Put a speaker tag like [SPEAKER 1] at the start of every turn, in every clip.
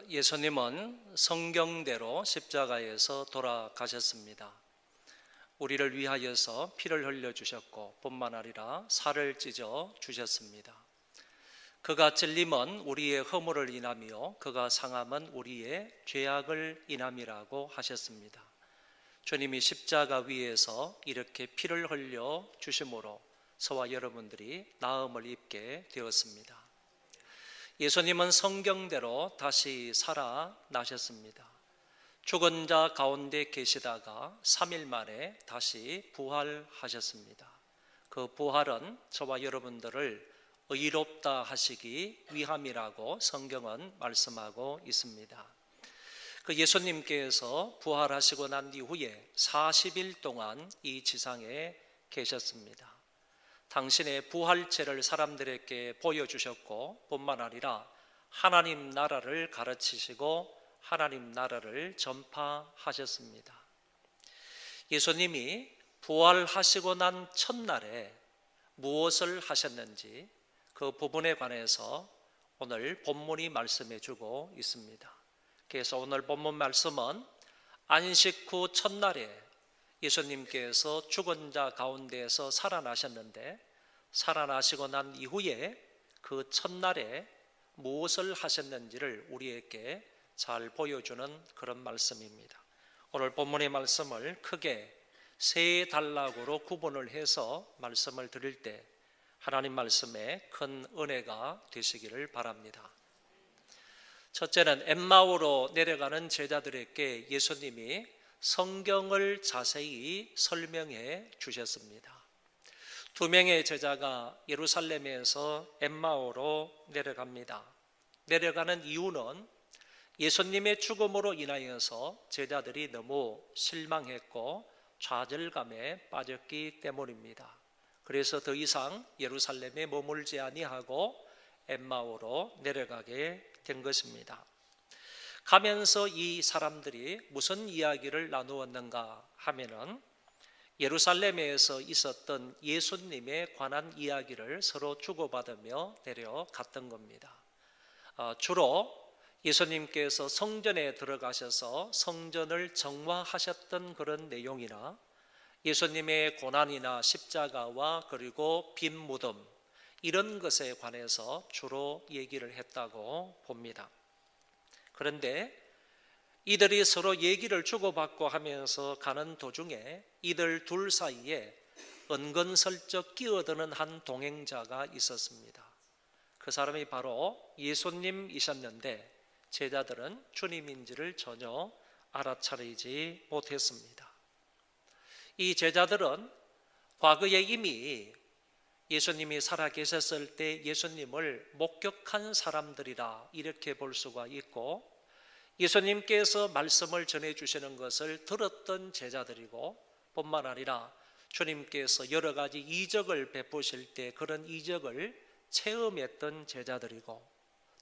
[SPEAKER 1] 예수님은 성경대로 십자가에서 돌아가셨습니다. 우리를 위하여서 피를 흘려주셨고 뿐만 아니라 살을 찢어 주셨습니다. 그가 찔림은 우리의 허물을 인하며 그가 상함은 우리의 죄악을 인함이라고 하셨습니다. 주님이 십자가 위에서 이렇게 피를 흘려 주심으로 저와 여러분들이 나음을 입게 되었습니다. 예수님은 성경대로 다시 살아나셨습니다. 죽은 자 가운데 계시다가 3일 만에 다시 부활하셨습니다. 그 부활은 저와 여러분들을 의롭다 하시기 위함이라고 성경은 말씀하고 있습니다. 그 예수님께서 부활하시고 난 이후에 40일 동안 이 지상에 계셨습니다. 당신의 부활체를 사람들에게 보여주셨고 뿐만 아니라 하나님 나라를 가르치시고 하나님 나라를 전파하셨습니다. 예수님이 부활하시고 난 첫날에 무엇을 하셨는지 그 부분에 관해서 오늘 본문이 말씀해 주고 있습니다. 그래서 오늘 본문 말씀은 안식 후 첫날에 예수님께서 죽은 자 가운데에서 살아나셨는데 살아나시고 난 이후에 그 첫날에 무엇을 하셨는지를 우리에게 잘 보여주는 그런 말씀입니다. 오늘 본문의 말씀을 크게 세 단락으로 구분을 해서 말씀을 드릴 때 하나님 말씀에 큰 은혜가 되시기를 바랍니다. 첫째는 엠마오로 내려가는 제자들에게 예수님이 성경을 자세히 설명해 주셨습니다. 2명의 제자가 예루살렘에서 엠마오로 내려갑니다. 내려가는 이유는 예수님의 죽음으로 인하여서 제자들이 너무 실망했고 좌절감에 빠졌기 때문입니다. 그래서 더 이상 예루살렘에 머물지 아니하고 엠마오로 내려가게 된 것입니다. 가면서 이 사람들이 무슨 이야기를 나누었는가 하면은 예루살렘에서 있었던 예수님에 관한 이야기를 서로 주고받으며 내려갔던 겁니다. 주로 예수님께서 성전에 들어가셔서 성전을 정화하셨던 그런 내용이나 예수님의 고난이나 십자가와 그리고 빈 무덤 이런 것에 관해서 주로 얘기를 했다고 봅니다. 그런데 이들이 서로 얘기를 주고받고 하면서 가는 도중에 이들 둘 사이에 은근슬쩍 끼어드는 한 동행자가 있었습니다. 그 사람이 바로 예수님이셨는데 제자들은 주님인지를 전혀 알아차리지 못했습니다. 이 제자들은 과거에 이미 예수님이 살아계셨을 때 예수님을 목격한 사람들이라 이렇게 볼 수가 있고 예수님께서 말씀을 전해주시는 것을 들었던 제자들이고 뿐만 아니라 주님께서 여러 가지 이적을 베푸실 때 그런 이적을 체험했던 제자들이고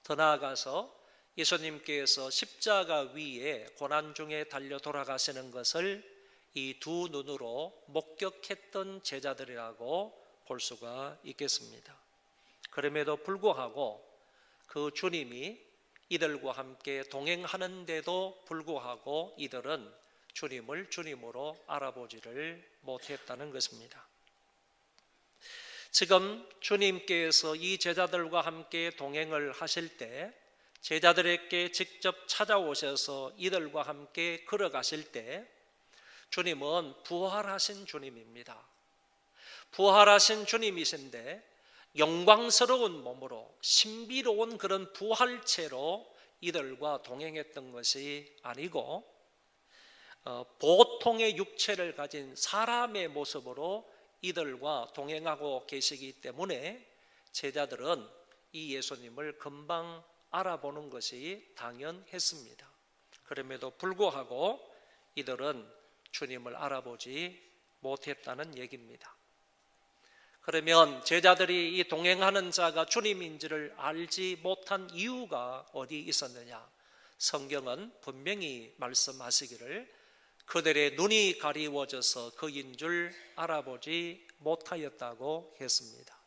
[SPEAKER 1] 더 나아가서 예수님께서 십자가 위에 고난 중에 달려 돌아가시는 것을 이 두 눈으로 목격했던 제자들이라고 볼 수가 있겠습니다. 그럼에도 불구하고 그 주님이 이들과 함께 동행하는데도 불구하고 이들은 주님을 주님으로 알아보지를 못했다는 것입니다. 지금 주님께서 이 제자들과 함께 동행을 하실 때 제자들에게 직접 찾아오셔서 이들과 함께 걸어가실 때 주님은 부활하신 주님입니다. 부활하신 주님이신데 영광스러운 몸으로 신비로운 그런 부활체로 이들과 동행했던 것이 아니고 보통의 육체를 가진 사람의 모습으로 이들과 동행하고 계시기 때문에 제자들은 이 예수님을 금방 알아보는 것이 당연했습니다. 그럼에도 불구하고 이들은 주님을 알아보지 못했다는 얘기입니다. 그러면 제자들이 이 동행하는 자가 주님인지를 알지 못한 이유가 어디 있었느냐? 성경은 분명히 말씀하시기를 그들의 눈이 가리워져서 그인 줄 알아보지 못하였다고 했습니다.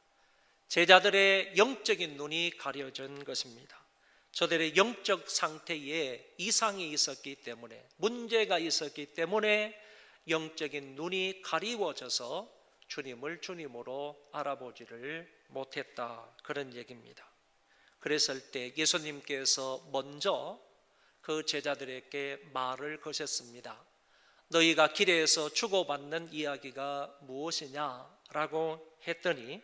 [SPEAKER 1] 제자들의 영적인 눈이 가려진 것입니다. 저들의 영적 상태에 이상이 있었기 때문에, 문제가 있었기 때문에 영적인 눈이 가리워져서 주님을 주님으로 알아보지를 못했다, 그런 얘기입니다. 그랬을 때 예수님께서 먼저 그 제자들에게 말을 거셨습니다. 너희가 길에서 주고받는 이야기가 무엇이냐라고 했더니,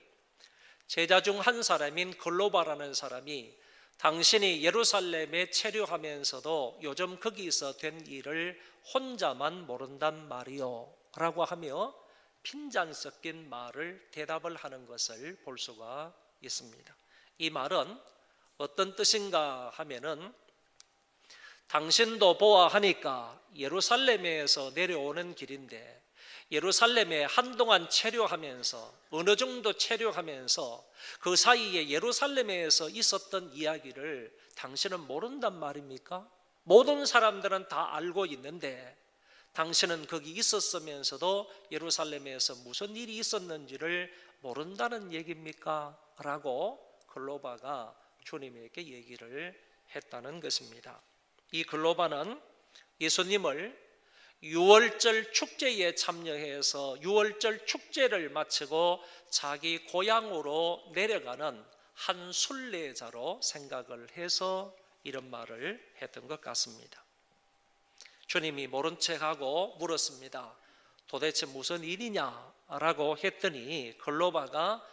[SPEAKER 1] 제자 중 한 사람인 글로바라는 사람이 당신이 예루살렘에 체류하면서도 요즘 거기서 된 일을 혼자만 모른단 말이요 라고 하며 핀잔 섞인 말을 대답을 하는 것을 볼 수가 있습니다. 이 말은 어떤 뜻인가 하면은, 당신도 보아하니까 예루살렘에서 내려오는 길인데 예루살렘에 한동안 체류하면서, 어느 정도 체류하면서 그 사이에 예루살렘에서 있었던 이야기를 당신은 모른단 말입니까? 모든 사람들은 다 알고 있는데 당신은 거기 있었으면서도 예루살렘에서 무슨 일이 있었는지를 모른다는 얘기입니까? 라고 글로바가 주님에게 얘기를 했다는 것입니다. 이 글로바는 예수님을 유월절 축제에 참여해서 유월절 축제를 마치고 자기 고향으로 내려가는 한 순례자로 생각을 해서 이런 말을 했던 것 같습니다. 주님이 모른 척하고 물었습니다. 도대체 무슨 일이냐라고 했더니 글로바가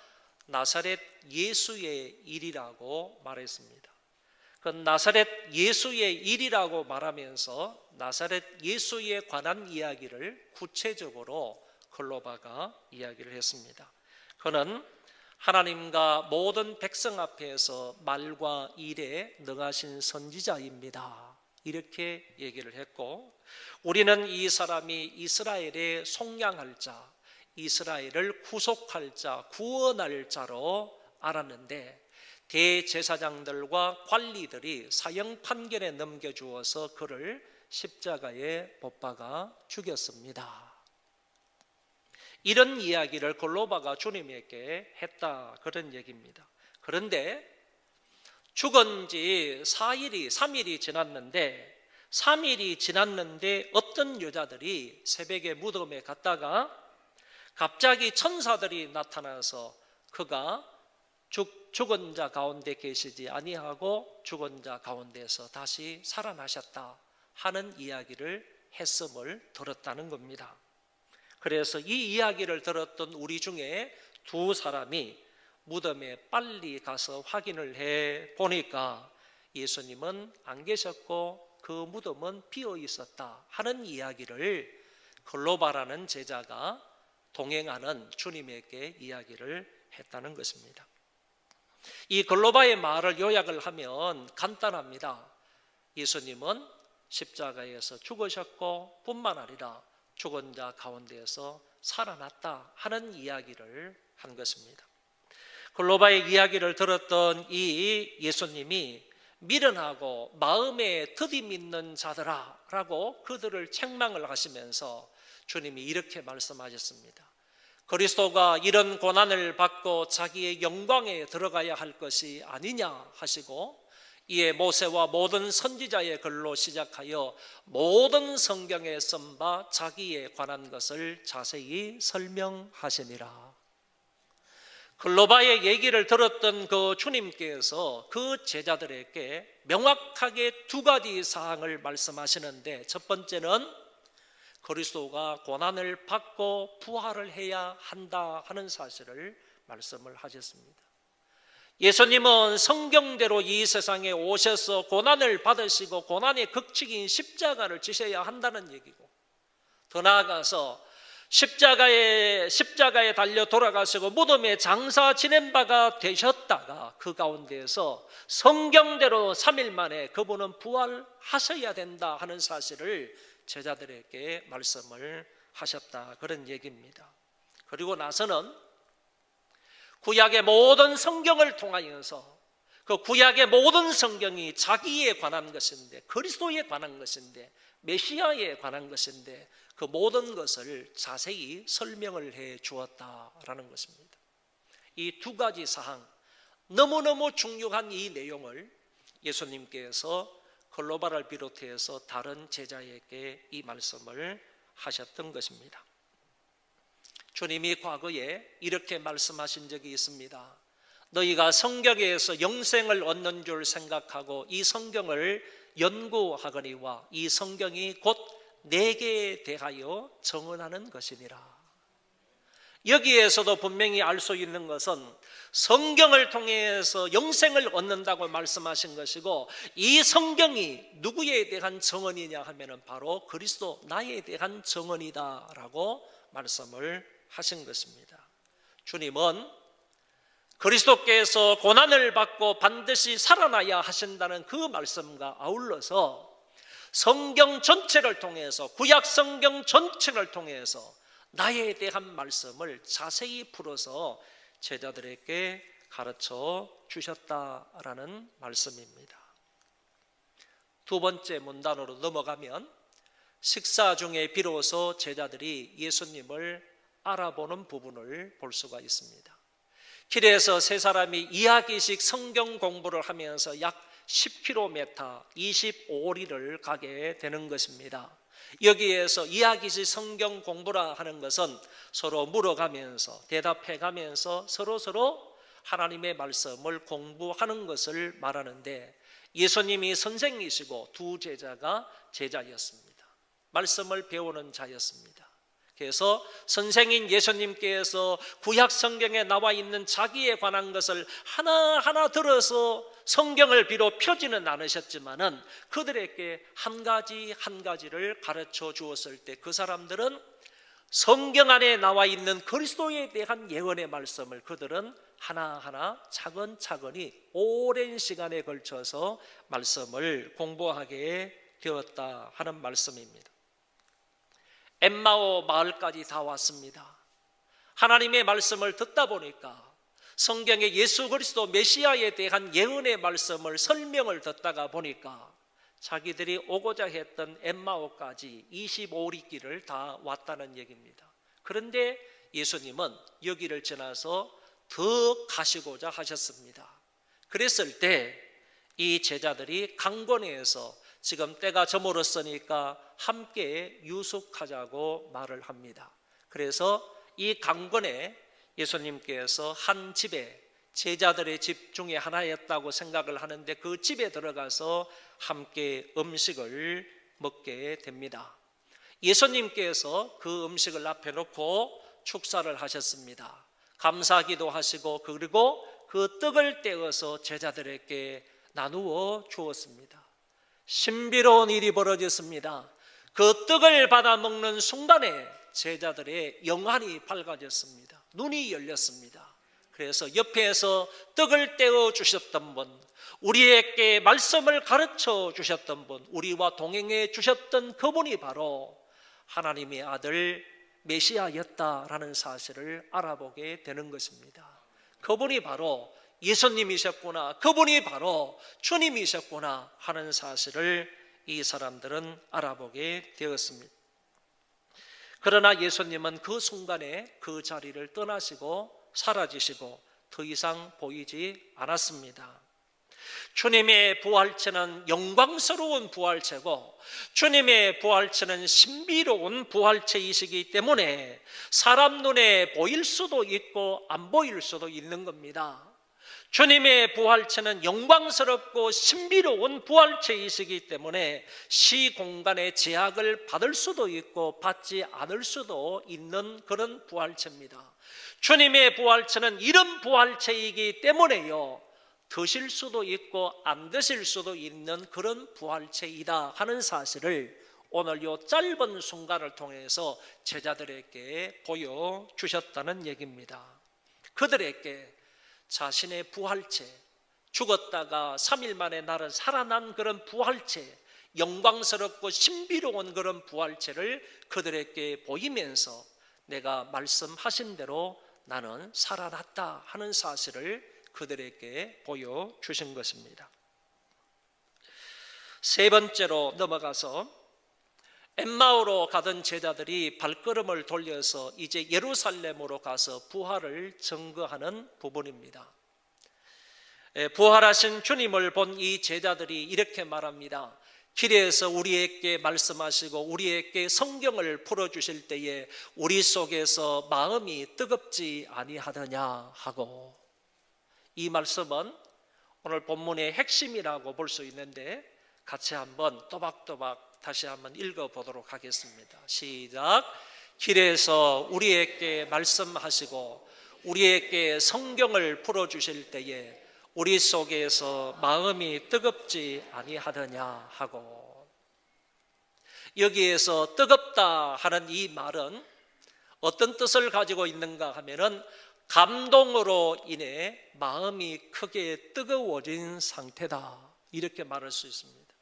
[SPEAKER 1] 나사렛 예수의 일이라고 말했습니다. 그 나사렛 예수의 일이라고 말하면서 나사렛 예수에 관한 이야기를 구체적으로 글로바가 이야기를 했습니다. 그는 하나님과 모든 백성 앞에서 말과 일에 능하신 선지자입니다, 이렇게 얘기를 했고, 우리는 이 사람이 이스라엘의 속량할 자, 이스라엘을 구속할 자, 구원할 자로 알았는데 대제사장들과 관리들이 사형 판결에 넘겨주어서 그를 십자가에 못 박아 죽였습니다. 이런 이야기를 글로바가 주님에게 했다, 그런 얘기입니다. 그런데 죽은 지 3일이 지났는데 어떤 여자들이 새벽에 무덤에 갔다가 갑자기 천사들이 나타나서 그가 죽은 자 가운데 계시지 아니하고 죽은 자 가운데서 다시 살아나셨다 하는 이야기를 했음을 들었다는 겁니다. 그래서 이 이야기를 들었던 우리 중에 두 사람이 무덤에 빨리 가서 확인을 해 보니까 예수님은 안 계셨고 그 무덤은 비어 있었다 하는 이야기를 글로바라는 제자가 동행하는 주님에게 이야기를 했다는 것입니다. 이 글로바의 말을 요약을 하면 간단합니다. 예수님은 십자가에서 죽으셨고 뿐만 아니라 죽은 자 가운데에서 살아났다 하는 이야기를 한 것입니다. 글로바의 이야기를 들었던 이 예수님이 미련하고 마음에 더디 있는 자들아 라고 그들을 책망을 하시면서 주님이 이렇게 말씀하셨습니다. 그리스도가 이런 고난을 받고 자기의 영광에 들어가야 할 것이 아니냐 하시고, 이에 모세와 모든 선지자의 글로 시작하여 모든 성경에 쓴 바 자기에 관한 것을 자세히 설명하시니라. 글로바의 얘기를 들었던 그 주님께서 그 제자들에게 명확하게 두 가지 사항을 말씀하시는데, 첫 번째는 그리스도가 고난을 받고 부활을 해야 한다 하는 사실을 말씀을 하셨습니다. 예수님은 성경대로 이 세상에 오셔서 고난을 받으시고 고난의 극치기인 십자가를 지셔야 한다는 얘기고, 더 나아가서 십자가에 달려 돌아가시고 무덤에 장사 지낸 바가 되셨다가 그 가운데에서 성경대로 3일 만에 그분은 부활하셔야 된다 하는 사실을 제자들에게 말씀을 하셨다, 그런 얘기입니다. 그리고 나서는 구약의 모든 성경을 통하여서 그 구약의 모든 성경이 자기에 관한 것인데, 그리스도에 관한 것인데, 메시아에 관한 것인데 그 모든 것을 자세히 설명을 해 주었다라는 것입니다. 이 두 가지 사항, 너무너무 중요한 이 내용을 예수님께서 글로바를 비롯해서 다른 제자에게 이 말씀을 하셨던 것입니다. 주님이 과거에 이렇게 말씀하신 적이 있습니다. 너희가 성경에서 영생을 얻는 줄 생각하고 이 성경을 연구하거니와 이 성경이 곧 내게 대하여 정언하는 것이니라. 여기에서도 분명히 알 수 있는 것은 성경을 통해서 영생을 얻는다고 말씀하신 것이고, 이 성경이 누구에 대한 정언이냐 하면은 바로 그리스도 나에 대한 정언이다라고 말씀을 하신 것입니다. 주님은 그리스도께서 고난을 받고 반드시 살아나야 하신다는 그 말씀과 아울러서 성경 전체를 통해서, 구약 성경 전체를 통해서 나에 대한 말씀을 자세히 풀어서 제자들에게 가르쳐 주셨다라는 말씀입니다. 두 번째 문단으로 넘어가면 식사 중에 비로소 제자들이 예수님을 알아보는 부분을 볼 수가 있습니다. 길에서 세 사람이 이야기식 성경 공부를 하면서 약 10km, 25리를 가게 되는 것입니다. 여기에서 이야기식 성경 공부라 하는 것은 서로 물어가면서 대답해가면서 서로 하나님의 말씀을 공부하는 것을 말하는데, 예수님이 선생이시고 두 제자가 제자였습니다. 말씀을 배우는 자였습니다. 그래서 선생인 예수님께서 구약 성경에 나와 있는 자기에 관한 것을 하나하나 들어서 성경을 비록 펴지는 않으셨지만은 그들에게 한 가지 한 가지를 가르쳐 주었을 때 그 사람들은 성경 안에 나와 있는 그리스도에 대한 예언의 말씀을 그들은 하나하나 차근차근히 오랜 시간에 걸쳐서 말씀을 공부하게 되었다 하는 말씀입니다. 엠마오 마을까지 다 왔습니다. 하나님의 말씀을 듣다 보니까 성경의 예수 그리스도 메시아에 대한 예언의 말씀을 설명을 듣다가 보니까 자기들이 오고자 했던 엠마오까지 25리 길을 다 왔다는 얘기입니다. 그런데 예수님은 여기를 지나서 더 가시고자 하셨습니다. 그랬을 때 이 제자들이 강권에서 지금 때가 저물었으니까 함께 유숙하자고 말을 합니다. 그래서 이 강권에 예수님께서 한 집에, 제자들의 집 중에 하나였다고 생각을 하는데 그 집에 들어가서 함께 음식을 먹게 됩니다. 예수님께서 그 음식을 앞에 놓고 축사를 하셨습니다. 감사기도 하시고 그리고 그 떡을 떼어서 제자들에게 나누어 주었습니다. 신비로운 일이 벌어졌습니다. 그 떡을 받아 먹는 순간에 제자들의 영안이 밝아졌습니다. 눈이 열렸습니다. 그래서 옆에서 떡을 떼어 주셨던 분, 우리에게 말씀을 가르쳐 주셨던 분, 우리와 동행해 주셨던 그분이 바로 하나님의 아들 메시아였다라는 사실을 알아보게 되는 것입니다. 그분이 바로 예수님이셨구나, 그분이 바로 주님이셨구나 하는 사실을 이 사람들은 알아보게 되었습니다. 그러나 예수님은 그 순간에 그 자리를 떠나시고 사라지시고 더 이상 보이지 않았습니다. 주님의 부활체는 영광스러운 부활체고 주님의 부활체는 신비로운 부활체이시기 때문에 사람 눈에 보일 수도 있고 안 보일 수도 있는 겁니다. 주님의 부활체는 영광스럽고 신비로운 부활체이시기 때문에 시공간의 제약을 받을 수도 있고 받지 않을 수도 있는 그런 부활체입니다. 주님의 부활체는 이런 부활체이기 때문에요, 드실 수도 있고 안 드실 수도 있는 그런 부활체이다 하는 사실을 오늘 이 짧은 순간을 통해서 제자들에게 보여주셨다는 얘기입니다. 그들에게 자신의 부활체, 죽었다가 3일 만에 나를 살아난 그런 부활체, 영광스럽고 신비로운 그런 부활체를 그들에게 보이면서 내가 말씀하신 대로 나는 살아났다 하는 사실을 그들에게 보여주신 것입니다. 세 번째로 넘어가서 엠마오로 가던 제자들이 발걸음을 돌려서 이제 예루살렘으로 가서 부활을 증거하는 부분입니다. 부활하신 주님을 본 이 제자들이 이렇게 말합니다. 길에서 우리에게 말씀하시고 우리에게 성경을 풀어주실 때에 우리 속에서 마음이 뜨겁지 아니하더냐 하고, 이 말씀은 오늘 본문의 핵심이라고 볼 수 있는데 같이 한번 또박또박 다시 한번 읽어보도록 하겠습니다. 시작. 길에서 우리에게 말씀하시고 우리에게 성경을 풀어주실 때에 우리 속에서 마음이 뜨겁지 아니하더냐 하고, 여기에서 뜨겁다 하는 이 말은 어떤 뜻을 가지고 있는가 하면은 감동으로 인해 마음이 크게 뜨거워진 상태다, 이렇게 말할 수 있습니다.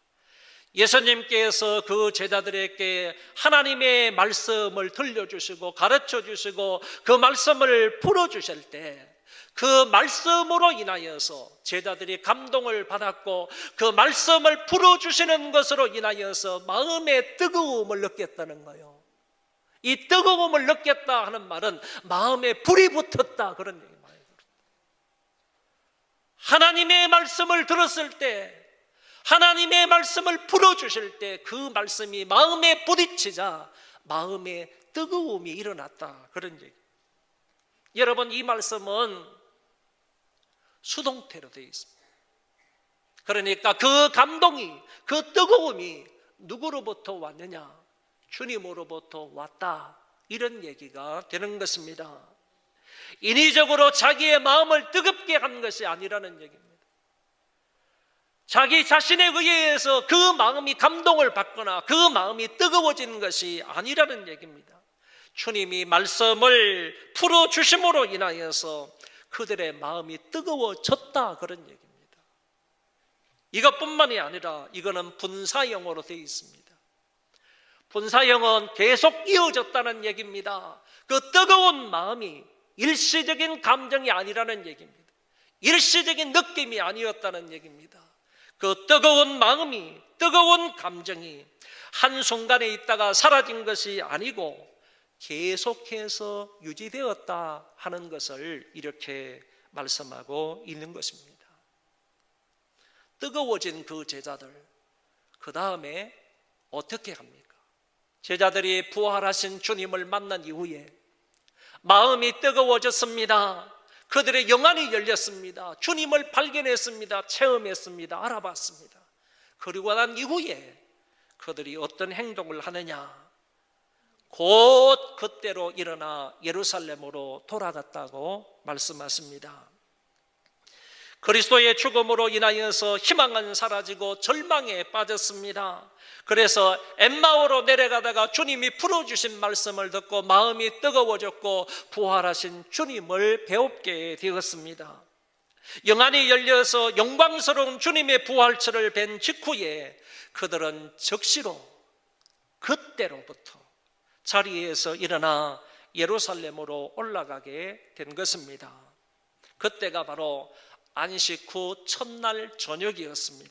[SPEAKER 1] 예수님께서 그 제자들에게 하나님의 말씀을 들려주시고 가르쳐주시고 그 말씀을 풀어주실 때 그 말씀으로 인하여서 제자들이 감동을 받았고 그 말씀을 풀어주시는 것으로 인하여서 마음의 뜨거움을 느꼈다는 거예요. 이 뜨거움을 느꼈다 하는 말은 마음에 불이 붙었다, 그런 얘기 많이 들었다. 하나님의 말씀을 들었을 때, 하나님의 말씀을 풀어주실 때 그 말씀이 마음에 부딪히자 마음에 뜨거움이 일어났다, 그런 얘기. 여러분, 이 말씀은 수동태로 되어 있습니다. 그러니까 그 감동이, 그 뜨거움이 누구로부터 왔느냐? 주님으로부터 왔다, 이런 얘기가 되는 것입니다. 인위적으로 자기의 마음을 뜨겁게 한 것이 아니라는 얘기입니다. 자기 자신에 의해서 그 마음이 감동을 받거나 그 마음이 뜨거워진 것이 아니라는 얘기입니다. 주님이 말씀을 풀어주심으로 인하여서 그들의 마음이 뜨거워졌다, 그런 얘기입니다. 이것뿐만이 아니라 이거는 분사형으로 되어 있습니다. 분사형은 계속 이어졌다는 얘기입니다. 그 뜨거운 마음이 일시적인 감정이 아니라는 얘기입니다. 일시적인 느낌이 아니었다는 얘기입니다. 그 뜨거운 마음이, 뜨거운 감정이 한순간에 있다가 사라진 것이 아니고 계속해서 유지되었다 하는 것을 이렇게 말씀하고 있는 것입니다. 뜨거워진 그 제자들, 그 다음에 어떻게 합니까? 제자들이 부활하신 주님을 만난 이후에 마음이 뜨거워졌습니다. 그들의 영안이 열렸습니다. 주님을 발견했습니다. 체험했습니다. 알아봤습니다. 그리고 난 이후에 그들이 어떤 행동을 하느냐? 곧 그때로 일어나 예루살렘으로 돌아갔다고 말씀하십니다. 그리스도의 죽음으로 인하여서 희망은 사라지고 절망에 빠졌습니다. 그래서 엠마오로 내려가다가 주님이 풀어주신 말씀을 듣고 마음이 뜨거워졌고 부활하신 주님을 배웁게 되었습니다. 영안이 열려서 영광스러운 주님의 부활처를 뵌 직후에 그들은 즉시로 그때로부터 자리에서 일어나 예루살렘으로 올라가게 된 것입니다. 그때가 바로 안식 후 첫날 저녁이었습니다.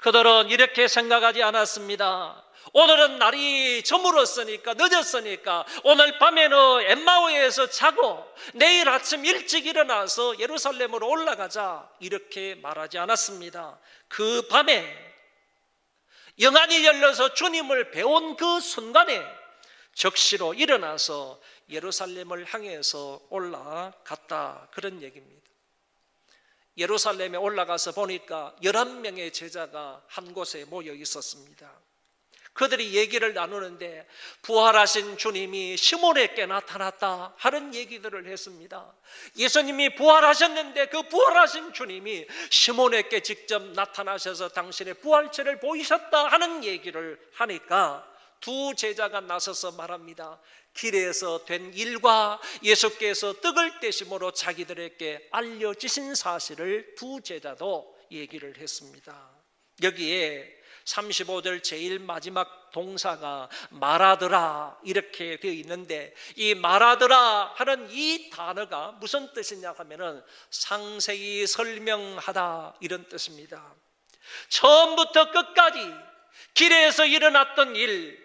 [SPEAKER 1] 그들은 이렇게 생각하지 않았습니다. 오늘은 날이 저물었으니까, 늦었으니까 오늘 밤에는 엠마오에서 자고 내일 아침 일찍 일어나서 예루살렘으로 올라가자, 이렇게 말하지 않았습니다. 그 밤에 영안이 열려서 주님을 배운 그 순간에 즉시로 일어나서 예루살렘을 향해서 올라갔다, 그런 얘기입니다. 예루살렘에 올라가서 보니까 11명의 제자가 한 곳에 모여 있었습니다. 그들이 얘기를 나누는데 부활하신 주님이 시몬에게 나타났다 하는 얘기들을 했습니다. 예수님이 부활하셨는데 그 부활하신 주님이 시몬에게 직접 나타나셔서 당신의 부활체를 보이셨다 하는 얘기를 하니까 두 제자가 나서서 말합니다. 길에서 된 일과 예수께서 떡을 떼심으로 자기들에게 알려주신 사실을 두 제자도 얘기를 했습니다. 여기에 35절 제일 마지막 동사가 말하더라 이렇게 되어 있는데, 이 말하더라 하는 이 단어가 무슨 뜻이냐 하면은 상세히 설명하다, 이런 뜻입니다. 처음부터 끝까지 길에서 일어났던 일,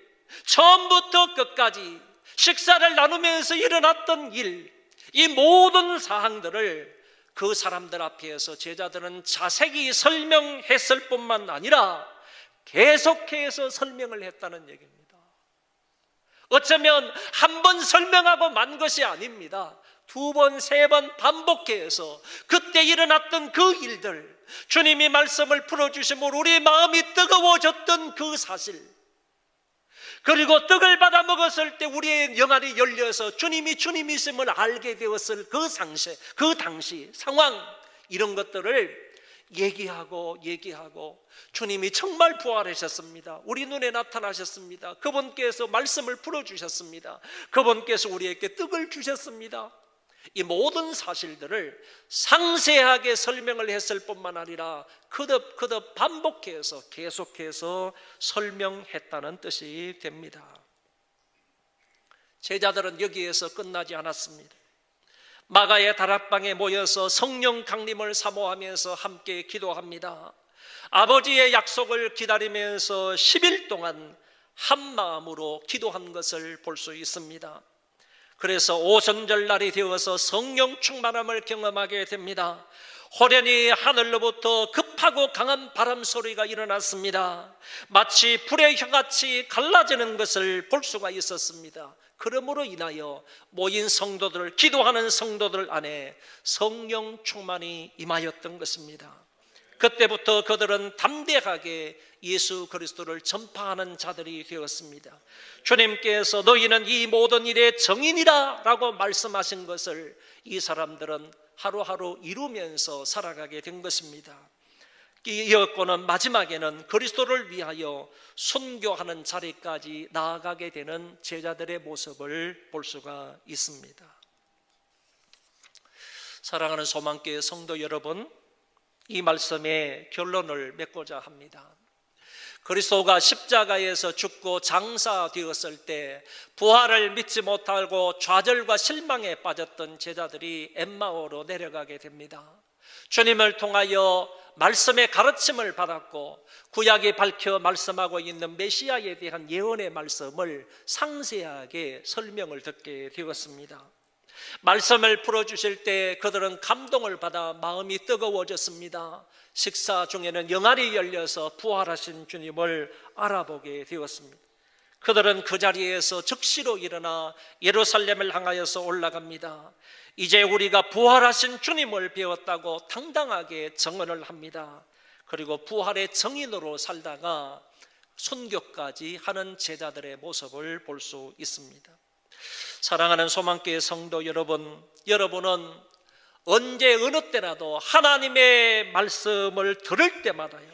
[SPEAKER 1] 처음부터 끝까지 식사를 나누면서 일어났던 일, 이 모든 사항들을 그 사람들 앞에서 제자들은 자세히 설명했을 뿐만 아니라 계속해서 설명을 했다는 얘기입니다. 어쩌면 한 번 설명하고 만 것이 아닙니다. 두 번, 세 번 반복해서 그때 일어났던 그 일들, 주님이 말씀을 풀어주심으로 우리 마음이 뜨거워졌던 그 사실, 그리고 떡을 받아 먹었을 때 우리의 영안이 열려서 주님이 주님이심을 알게 되었을 그 당시 상황, 이런 것들을 얘기하고 주님이 정말 부활하셨습니다. 우리 눈에 나타나셨습니다. 그분께서 말씀을 풀어주셨습니다. 그분께서 우리에게 떡을 주셨습니다. 이 모든 사실들을 상세하게 설명을 했을 뿐만 아니라 거듭 반복해서 계속해서 설명했다는 뜻이 됩니다. 제자들은 여기에서 끝나지 않았습니다. 마가의 다락방에 모여서 성령 강림을 사모하면서 함께 기도합니다. 아버지의 약속을 기다리면서 10일 동안 한 마음으로 기도한 것을 볼 수 있습니다. 그래서 오순절 날이 되어서 성령 충만함을 경험하게 됩니다. 호련히 하늘로부터 급하고 강한 바람 소리가 일어났습니다. 마치 불의 혀같이 갈라지는 것을 볼 수가 있었습니다. 그러므로 인하여 모인 성도들, 기도하는 성도들 안에 성령 충만이 임하였던 것입니다. 그때부터 그들은 담대하게 예수 그리스도를 전파하는 자들이 되었습니다. 주님께서 너희는 이 모든 일의 정인이라 라고 말씀하신 것을 이 사람들은 하루하루 이루면서 살아가게 된 것입니다. 이었고는 마지막에는 그리스도를 위하여 순교하는 자리까지 나아가게 되는 제자들의 모습을 볼 수가 있습니다. 사랑하는 소망교회 성도 여러분, 이 말씀의 결론을 맺고자 합니다. 그리스도가 십자가에서 죽고 장사되었을 때 부활을 믿지 못하고 좌절과 실망에 빠졌던 제자들이 엠마오로 내려가게 됩니다. 주님을 통하여 말씀의 가르침을 받았고 구약이 밝혀 말씀하고 있는 메시아에 대한 예언의 말씀을 상세하게 설명을 듣게 되었습니다. 말씀을 풀어주실 때 그들은 감동을 받아 마음이 뜨거워졌습니다. 식사 중에는 영안이 열려서 부활하신 주님을 알아보게 되었습니다. 그들은 그 자리에서 즉시로 일어나 예루살렘을 향하여서 올라갑니다. 이제 우리가 부활하신 주님을 배웠다고 당당하게 증언을 합니다. 그리고 부활의 증인으로 살다가 순교까지 하는 제자들의 모습을 볼 수 있습니다. 사랑하는 소망교회 성도 여러분, 여러분은 언제 어느 때라도 하나님의 말씀을 들을 때마다요,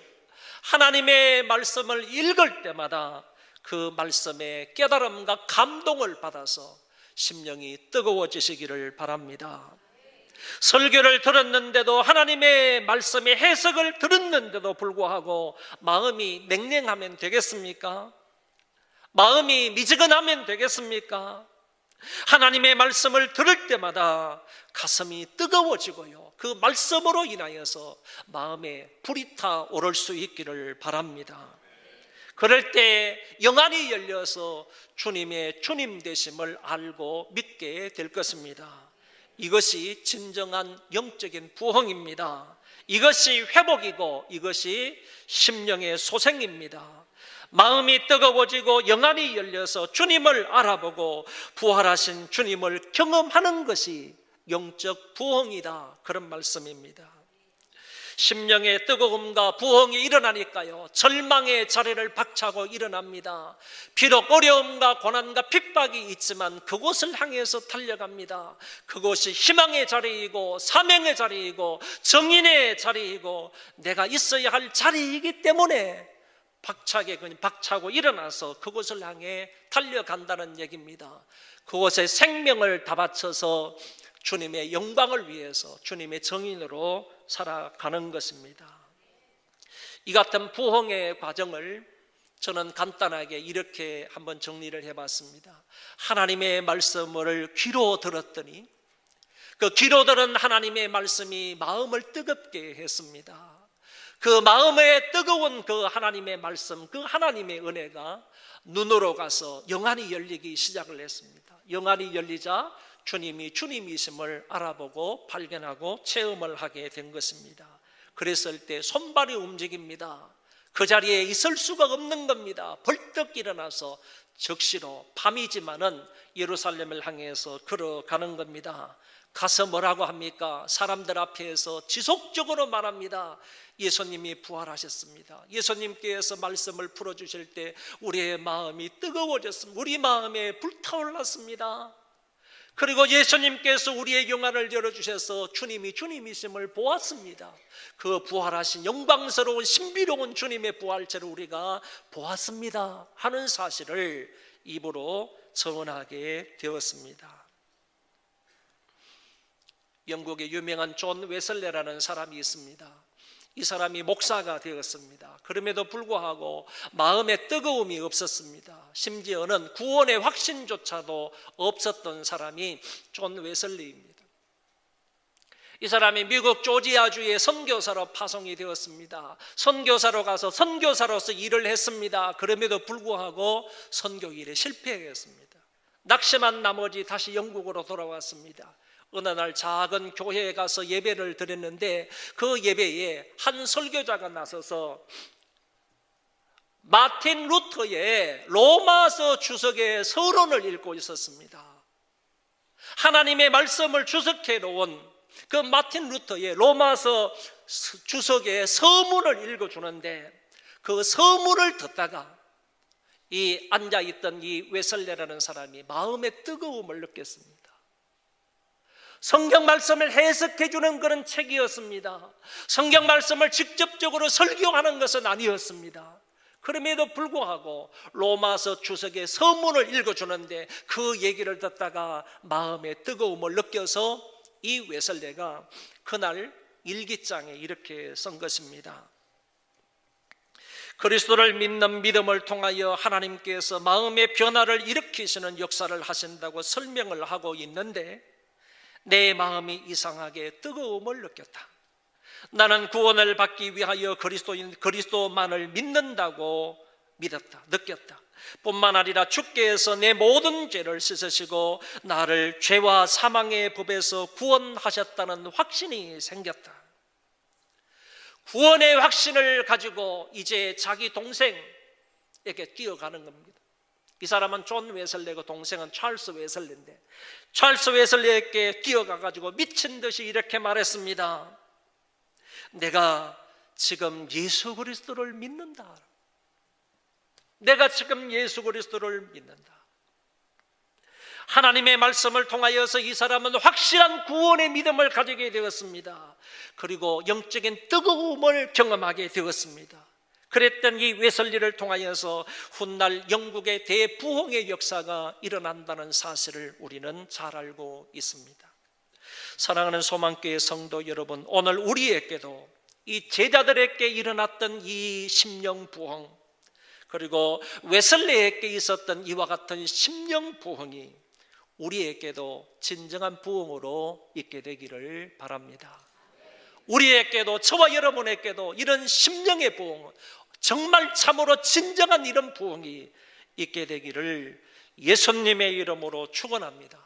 [SPEAKER 1] 하나님의 말씀을 읽을 때마다 그 말씀에 깨달음과 감동을 받아서 심령이 뜨거워지시기를 바랍니다. 설교를 들었는데도, 하나님의 말씀의 해석을 들었는데도 불구하고 마음이 냉랭하면 되겠습니까? 마음이 미지근하면 되겠습니까? 하나님의 말씀을 들을 때마다 가슴이 뜨거워지고요, 그 말씀으로 인하여서 마음에 불이 타오를 수 있기를 바랍니다. 그럴 때 영안이 열려서 주님의 주님 되심을 알고 믿게 될 것입니다. 이것이 진정한 영적인 부흥입니다. 이것이 회복이고 이것이 심령의 소생입니다. 마음이 뜨거워지고 영안이 열려서 주님을 알아보고 부활하신 주님을 경험하는 것이 영적 부흥이다, 그런 말씀입니다. 심령의 뜨거움과 부흥이 일어나니까요, 절망의 자리를 박차고 일어납니다. 비록 어려움과 고난과 핍박이 있지만 그곳을 향해서 달려갑니다. 그곳이 희망의 자리이고 사명의 자리이고 정인의 자리이고 내가 있어야 할 자리이기 때문에 박차고 일어나서 그곳을 향해 달려간다는 얘기입니다. 그곳에 생명을 다 바쳐서 주님의 영광을 위해서 주님의 정인으로 살아가는 것입니다. 이 같은 부흥의 과정을 저는 간단하게 이렇게 한번 정리를 해봤습니다. 하나님의 말씀을 귀로 들었더니 그 귀로 들은 하나님의 말씀이 마음을 뜨겁게 했습니다. 그 마음에 뜨거운 그 하나님의 말씀, 그 하나님의 은혜가 눈으로 가서 영안이 열리기 시작을 했습니다. 영안이 열리자 주님이 주님이심을 알아보고 발견하고 체험을 하게 된 것입니다. 그랬을 때 손발이 움직입니다. 그 자리에 있을 수가 없는 겁니다. 벌떡 일어나서 적시로 밤이지만은 예루살렘을 향해서 걸어가는 겁니다. 가서 뭐라고 합니까? 사람들 앞에서 지속적으로 말합니다. 예수님이 부활하셨습니다. 예수님께서 말씀을 풀어주실 때 우리의 마음이 뜨거워졌습니다. 우리 마음에 불타올랐습니다. 그리고 예수님께서 우리의 영안을 열어주셔서 주님이 주님이심을 보았습니다. 그 부활하신 영광스러운 신비로운 주님의 부활체를 우리가 보았습니다 하는 사실을 입으로 전하게 되었습니다. 영국의 유명한 존 웨슬레라는 사람이 있습니다. 이 사람이 목사가 되었습니다. 그럼에도 불구하고 마음에 뜨거움이 없었습니다. 심지어는 구원의 확신조차도 없었던 사람이 존 웨슬리입니다. 이 사람이 미국 조지아주의 선교사로 파송이 되었습니다. 선교사로 가서 선교사로서 일을 했습니다. 그럼에도 불구하고 선교 일에 실패했습니다. 낙심한 나머지 다시 영국으로 돌아왔습니다. 어느 날 작은 교회에 가서 예배를 드렸는데 그 예배에 한 설교자가 나서서 마틴 루터의 로마서 주석의 서론을 읽고 있었습니다. 하나님의 말씀을 주석해 놓은 그 마틴 루터의 로마서 주석의 서문을 읽어주는데 그 서문을 듣다가 이 앉아있던 이 웨슬레라는 사람이 마음의 뜨거움을 느꼈습니다. 성경 말씀을 해석해 주는 그런 책이었습니다. 성경 말씀을 직접적으로 설교하는 것은 아니었습니다. 그럼에도 불구하고 로마서 주석의 서문을 읽어주는데 그 얘기를 듣다가 마음의 뜨거움을 느껴서 이 웨슬레가 그날 일기장에 이렇게 쓴 것입니다. 그리스도를 믿는 믿음을 통하여 하나님께서 마음의 변화를 일으키시는 역사를 하신다고 설명을 하고 있는데 내 마음이 이상하게 뜨거움을 느꼈다. 나는 구원을 받기 위하여 그리스도만을 믿는다고 느꼈다. 뿐만 아니라 주께서 내 모든 죄를 씻으시고 나를 죄와 사망의 법에서 구원하셨다는 확신이 생겼다. 구원의 확신을 가지고 이제 자기 동생에게 뛰어가는 겁니다. 이 사람은 존 웨슬레고 동생은 찰스 웨슬레인데 찰스 웨슬레에게 뛰어가가지고 미친 듯이 이렇게 말했습니다. 내가 지금 예수 그리스도를 믿는다. 내가 지금 예수 그리스도를 믿는다. 하나님의 말씀을 통하여서 이 사람은 확실한 구원의 믿음을 가지게 되었습니다. 그리고 영적인 뜨거움을 경험하게 되었습니다. 그랬던 이 웨슬리를 통하여서 훗날 영국의 대부흥의 역사가 일어난다는 사실을 우리는 잘 알고 있습니다. 사랑하는 소망교회 성도 여러분, 오늘 우리에게도 이 제자들에게 일어났던 이 심령 부흥, 그리고 웨슬리에게 있었던 이와 같은 심령 부흥이 우리에게도 진정한 부흥으로 있게 되기를 바랍니다. 우리에게도, 저와 여러분에게도 이런 심령의 부흥, 정말 참으로 진정한 이런 부흥이 있게 되기를 예수님의 이름으로 축원합니다.